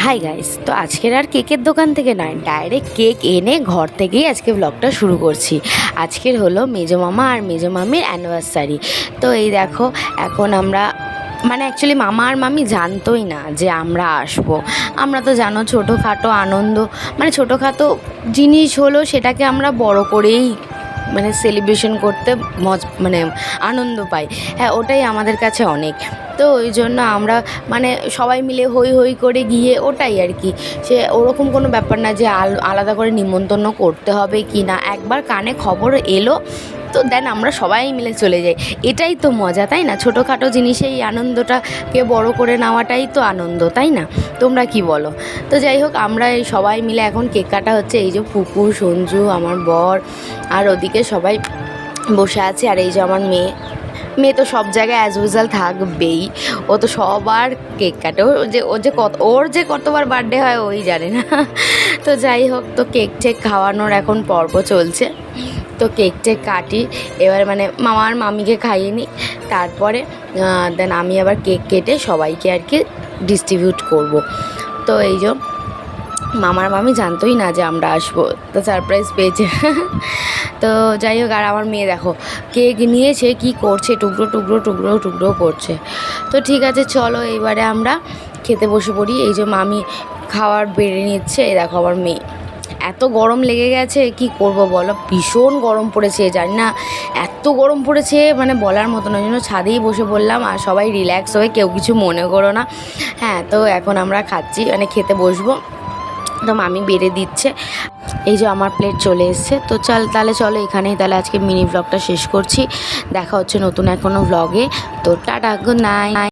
Hi guys, তো আজকের আর কেকের দোকান থেকে নয়, ডাইরেক্ট কেক এনে ঘর থেকেই আজকে ব্লগটা শুরু করছি। আজকের হলো মেজো মামা আর মেজো মামির অ্যানিভার্সারি। তো এই দেখো, এখন আমরা অ্যাকচুয়ালি মামা আর মামি জানতোই না যে আমরা আসবো। আমরা তো জানো ছোটোখাটো আনন্দ, ছোটোখাটো জিনিস হলো সেটাকে আমরা বড় করেই সেলিব্রেশন করতে আনন্দ পাই। হ্যাঁ, ওটাই আমাদের কাছে অনেক। তো ওই জন্য আমরা সবাই মিলে হই হই করে গিয়ে ওটাই আর কি, সে ওরকম কোনো ব্যাপার না যে আলাদা করে নিমন্ত্রণ করতে হবে কি না। একবার কানে খবর এলো তো দেন আমরা সবাই মিলে চলে যাই। এটাই তো মজা, তাই না? ছোটোখাটো জিনিসে এই আনন্দটাকে বড় করে নেওয়াটাই তো আনন্দ, তাই না? তোমরা কি বলো? তো যাই হোক, আমরা এই সবাই মিলে এখন কেক কাটা হচ্ছে। এই যে পুকু, সঞ্জু, আমার বর, আর ওদিকে সবাই বসে আছে। আর এই যে আমার মেয়ে তো সব জায়গায় অ্যাজ ইউজুয়াল থাকবেই। ও তো সবার কেক কাটে। ওর যে কতবার বার্থডে হয় ওই জানে না। তো যাই হোক, তো কেক টেক খাওয়ানোর এখন পর্ব চলছে। তো কেক টেক কাটি এবার, মামা আর মামিকে খাইয়ে নিই, তারপরে দেন আমি আবার কেক কেটে সবাইকে আর কি ডিস্ট্রিবিউট করব। তো এই যে মামার মামি জানতোই না যে আমরা আসবো, তো সারপ্রাইজ পেয়েছে। তো যাই হোক, আর আমার মেয়ে দেখো কেক নিয়ে সে কী করছে, টুকরো টুকরো টুকরো টুকরো করছে। তো ঠিক আছে, চলো এবারে আমরা খেতে বসে পড়ি। এই যে মামি খাবার বেড়ে নিচ্ছে। এই দেখো আমার মেয়ে, এত গরম লেগে গেছে, কি করব বলো, ভীষণ গরম পড়েছে। জানি না এত গরম পড়েছে বলার মতো না। জন্য ছাদেই বসে বললাম, আর সবাই রিল্যাক্স হয়ে, কেউ কিছু মনে করো না। হ্যাঁ, তো এখন আমরা খাচ্ছি, খেতে বসবো। তো মামি বেড়ে দিচ্ছে। এই যে আমার প্লেট চলে এসছে। তো চলো এখানেই তাহলে আজকে মিনি ব্লগটা শেষ করছি। দেখা হচ্ছে নতুন এখনো ব্লগে। তো টাটা, গুড নাইট।